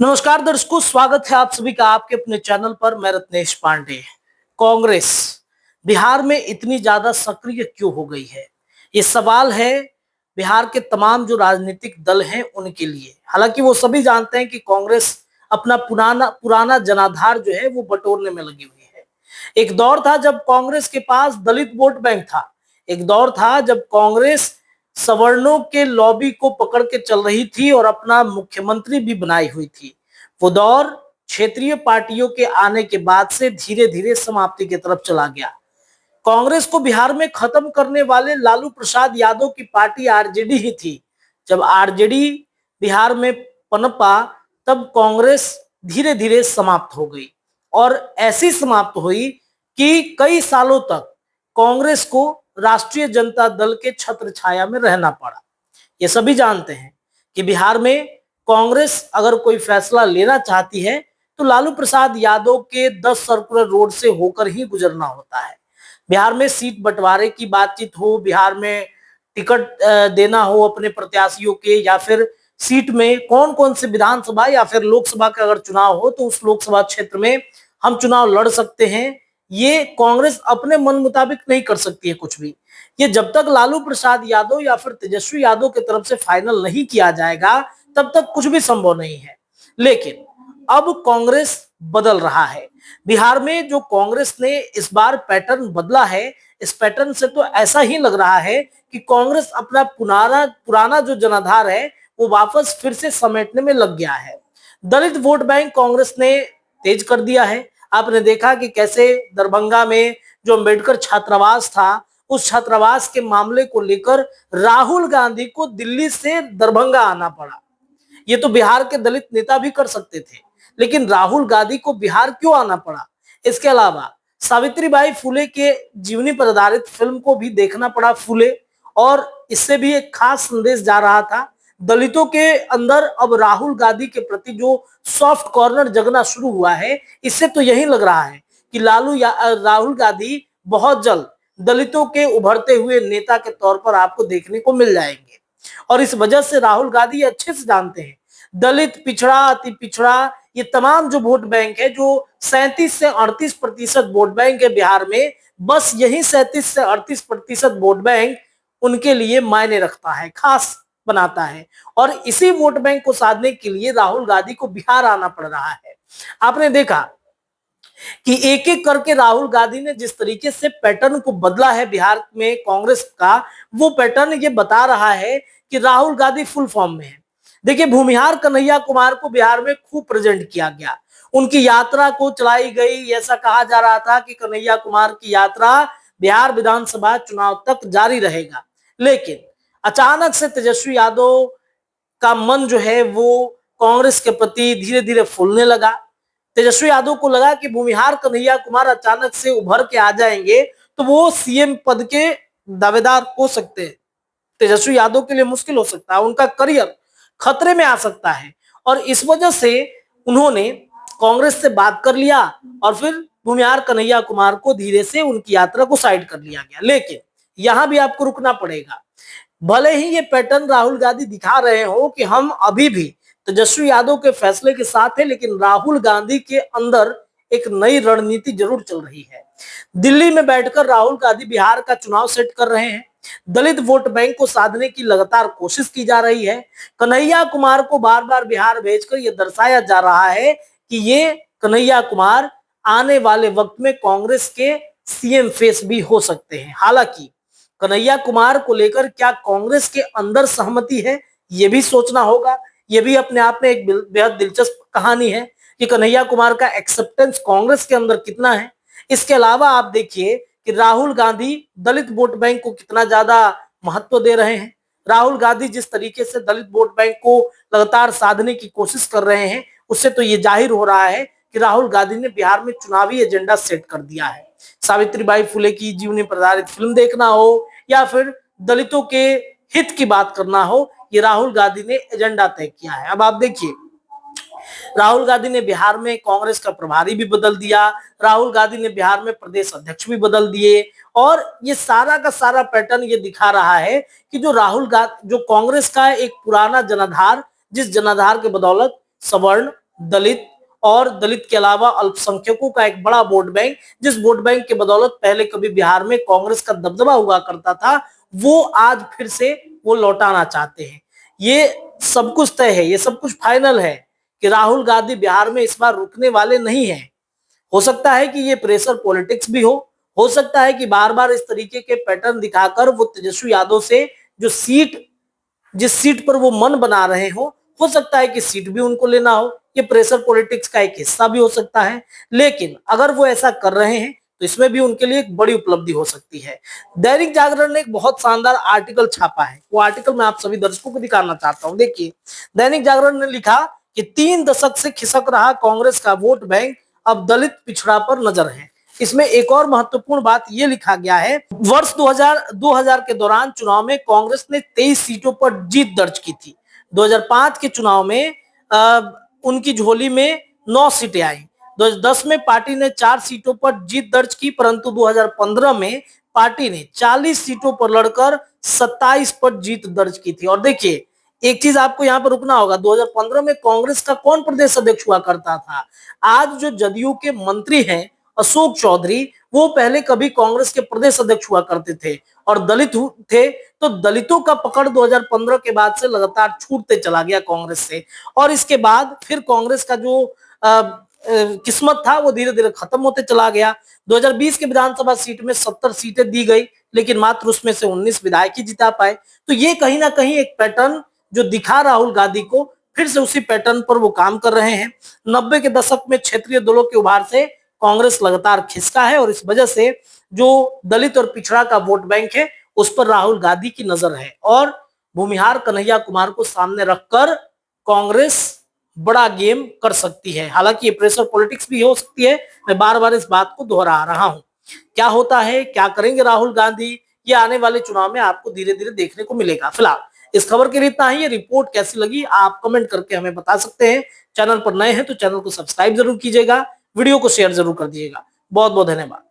नमस्कार दर्शकों, स्वागत है आप सभी का आपके अपने चैनल पर। मैं रत्नेश पांडे। कांग्रेस बिहार में इतनी ज्यादा सक्रिय क्यों हो गई है, ये सवाल है बिहार के तमाम जो राजनीतिक दल हैं उनके लिए। हालांकि वो सभी जानते हैं कि कांग्रेस अपना पुराना पुराना जनाधार जो है वो बटोरने में लगी हुई है। एक दौर था जब कांग्रेस के पास दलित वोट बैंक था। एक दौर था जब कांग्रेस सवर्णों के लॉबी को पकड़ के चल रही थी और अपना मुख्यमंत्री भी बनाई हुई थी। वो दौर क्षेत्रीय पार्टियों के आने के बाद से धीरे धीरे समाप्ति की तरफ चला गया। कांग्रेस को बिहार में खत्म करने वाले लालू प्रसाद यादव की पार्टी आरजेडी ही थी। जब आरजेडी बिहार में पनपा तब कांग्रेस धीरे धीरे समाप्त हो गई और ऐसी समाप्त हुई कि कई सालों तक कांग्रेस को राष्ट्रीय जनता दल के छत्र छाया में रहना पड़ा। ये सभी जानते हैं कि बिहार में कांग्रेस अगर कोई फैसला लेना चाहती है तो लालू प्रसाद यादव के 10 सर्कुलर रोड से होकर ही गुजरना होता है। बिहार में सीट बंटवारे की बातचीत हो, बिहार में टिकट देना हो अपने प्रत्याशियों के, या फिर सीट में कौन कौन से विधानसभा या फिर लोकसभा का अगर चुनाव हो तो उस लोकसभा क्षेत्र में हम चुनाव लड़ सकते हैं, ये कांग्रेस अपने मन मुताबिक नहीं कर सकती है कुछ भी। ये जब तक लालू प्रसाद यादव या फिर तेजस्वी यादव की तरफ से फाइनल नहीं किया जाएगा तब तक कुछ भी संभव नहीं है। लेकिन अब कांग्रेस बदल रहा है। बिहार में जो कांग्रेस ने इस बार पैटर्न बदला है, इस पैटर्न से तो ऐसा ही लग रहा है कि कांग्रेस अपना पुराना पुराना जो जनाधार है वो वापस फिर से समेटने में लग गया है। दलित वोट बैंक कांग्रेस ने तेज कर दिया है। आपने देखा कि कैसे दरभंगा में जो अंबेडकर छात्रावास था, उस छात्रावास के मामले को लेकर राहुल गांधी को दिल्ली से दरभंगा आना पड़ा। ये तो बिहार के दलित नेता भी कर सकते थे, लेकिन राहुल गांधी को बिहार क्यों आना पड़ा? इसके अलावा सावित्रीबाई फुले के जीवनी पर आधारित फिल्म को भी देखना पड़ा फुले, और इससे भी एक खास संदेश जा रहा था। दलितों के अंदर अब राहुल गांधी के प्रति जो सॉफ्ट कॉर्नर जगना शुरू हुआ है, इससे तो यही लग रहा है कि राहुल गांधी बहुत जल्द दलितों के उभरते हुए नेता के तौर पर आपको देखने को मिल जाएंगे। और इस वजह से राहुल गांधी अच्छे से जानते हैं दलित, पिछड़ा, अति पिछड़ा, ये तमाम जो वोट बैंक है, जो 37 से 38% वोट बैंक है बिहार में, बस यही 37 से 38% वोट बैंक उनके लिए मायने रखता है, खास बनाता है। और इसी वोट बैंक को साधने के लिए राहुल गांधी को बिहार आना पड़ रहा है। आपने देखा कि एक एक करके राहुल गांधी ने जिस तरीके से पैटर्न को बदला है बिहार में कांग्रेस का, वो पैटर्न ये बता रहा है कि राहुल गांधी फुल फॉर्म में है। देखिए, भूमिहार कन्हैया कुमार को बिहार में खूब प्रेजेंट किया गया, उनकी यात्रा को चलाई गई। ऐसा कहा जा रहा था कि कन्हैया कुमार की यात्रा बिहार विधानसभा चुनाव तक जारी रहेगा, लेकिन अचानक से तेजस्वी यादव का मन जो है वो कांग्रेस के प्रति धीरे धीरे फूलने लगा। तेजस्वी यादव को लगा कि भूमिहार कन्हैया कुमार अचानक से उभर के आ जाएंगे तो वो सीएम पद के दावेदार हो सकते हैं। तेजस्वी यादव के लिए मुश्किल हो सकता है, उनका करियर खतरे में आ सकता है। और इस वजह से उन्होंने कांग्रेस से बात कर लिया और फिर भूमिहार कन्हैया कुमार को धीरे से उनकी यात्रा को साइड कर लिया गया। लेकिन यहां भी आपको रुकना पड़ेगा। भले ही ये पैटर्न राहुल गांधी दिखा रहे हो कि हम अभी भी तेजस्वी यादव के फैसले के साथ है, लेकिन राहुल गांधी के अंदर एक नई रणनीति जरूर चल रही है। दिल्ली में बैठकर राहुल गांधी बिहार का चुनाव सेट कर रहे हैं। दलित वोट बैंक को साधने की लगातार कोशिश की जा रही है। कन्हैया कुमार को बार बार बिहार भेजकर यह दर्शाया जा रहा है कि ये कन्हैया कुमार आने वाले वक्त में कांग्रेस के सीएम फेस भी हो सकते हैं। हालांकि कन्हैया कुमार को लेकर क्या कांग्रेस के अंदर सहमति है, ये भी सोचना होगा। ये भी अपने आप में एक बेहद दिलचस्प कहानी है कि कन्हैया कुमार का एक्सेप्टेंस कांग्रेस के अंदर कितना है। इसके अलावा आप देखिए कि राहुल गांधी दलित वोट बैंक को कितना ज्यादा महत्व दे रहे हैं। राहुल गांधी जिस तरीके से दलित वोट बैंक को लगातार साधने की कोशिश कर रहे हैं, उससे तो ये जाहिर हो रहा है कि राहुल गांधी ने बिहार में चुनावी एजेंडा सेट कर दिया है। सावित्रीबाई फुले की जीवनी पर आधारित फिल्म देखना हो या फिर दलितों के हित की बात करना हो, ये राहुल गांधी ने एजेंडा तय किया है। अब आप देखिए, राहुल गांधी ने बिहार में कांग्रेस का प्रभारी भी बदल दिया, राहुल गांधी ने बिहार में प्रदेश अध्यक्ष भी बदल दिए, और ये सारा का सारा पैटर्न ये दिखा रहा है कि जो राहुल गांधी, जो कांग्रेस का एक पुराना जनाधार, जिस जनाधार के बदौलत सवर्ण दलित और दलित के अलावा अल्पसंख्यकों का एक बड़ा वोट बैंक, जिस वोट बैंक के बदौलत पहले कभी बिहार में कांग्रेस का दबदबा हुआ करता था, वो आज फिर से वो लौटाना चाहते हैं। ये सब कुछ तय है, ये सब कुछ फाइनल है कि राहुल गांधी बिहार में इस बार रुकने वाले नहीं है। हो सकता है कि ये प्रेशर पॉलिटिक्स भी हो सकता है कि बार बार इस तरीके के पैटर्न दिखाकर वो तेजस्वी यादव से जो जिस सीट पर वो मन बना रहे हो सकता है कि सीट भी उनको लेना हो। ये प्रेशर पॉलिटिक्स का एक हिस्सा भी हो सकता है, लेकिन अगर वो ऐसा कर रहे हैं तो इसमें भी उनके लिए एक बड़ी उपलब्धि हो सकती है। दैनिक जागरण ने एक बहुत शानदार आर्टिकल छापा है, वो आर्टिकल मैं आप सभी दर्शकों को दिखाना चाहता हूं। देखिए, दैनिक जागरण ने लिखा कि 3 दशक से खिसक रहा कांग्रेस का वोट बैंक अब दलित पिछड़ा पर नजर है। इसमें एक और महत्वपूर्ण बात यह लिखा गया है, वर्ष 2000 के दौरान चुनाव में कांग्रेस ने 23 सीटों पर जीत दर्ज की थी। 2005 के चुनाव में उनकी झोली में 9 सीटें आई। 2010 में पार्टी ने 4 सीटों पर जीत दर्ज की, परंतु 2015 में पार्टी ने 40 सीटों पर लड़कर 27 पर जीत दर्ज की थी। और देखिए, एक चीज आपको यहाँ पर रुकना होगा, 2015 में कांग्रेस का कौन प्रदेश अध्यक्ष हुआ करता था? आज जो जदयू के मंत्री हैं अशोक चौधरी, वो पहले कभी कांग्रेस के प्रदेश अध्यक्ष हुआ करते थे और दलित थे। तो दलितों का पकड़ 2015 के बाद से लगातार छूटते चला गया कांग्रेस से, और इसके बाद फिर कांग्रेस का जो किस्मत था वो धीरे धीरे खत्म होते चला गया। 2020 के विधानसभा सीट में 70 सीटें दी गई, लेकिन मात्र उसमें से 19 विधायक ही जिता पाए। तो ये कहीं ना कहीं एक पैटर्न जो दिखा राहुल गांधी को, फिर से उसी पैटर्न पर वो काम कर रहे हैं। 90 के दशक में क्षेत्रीय दलों के उभार से कांग्रेस लगातार खिसका है, और इस वजह से जो दलित और पिछड़ा का वोट बैंक है उस पर राहुल गांधी की नजर है, और भूमिहार कन्हैया कुमार को सामने रखकर कांग्रेस बड़ा गेम कर सकती है। हालांकि ये प्रेशर पॉलिटिक्स भी हो सकती है, मैं बार बार इस बात को दोहरा रहा हूं। क्या होता है, क्या करेंगे राहुल गांधी, ये आने वाले चुनाव में आपको धीरे धीरे देखने को मिलेगा। फिलहाल इस खबर के लिए इतना ही। ये रिपोर्ट कैसी लगी आप कमेंट करके हमें बता सकते हैं। चैनल पर नए हैं तो चैनल को सब्सक्राइब जरूर कीजिएगा, वीडियो को शेयर जरूर कर दीजिएगा। बहुत बहुत धन्यवाद।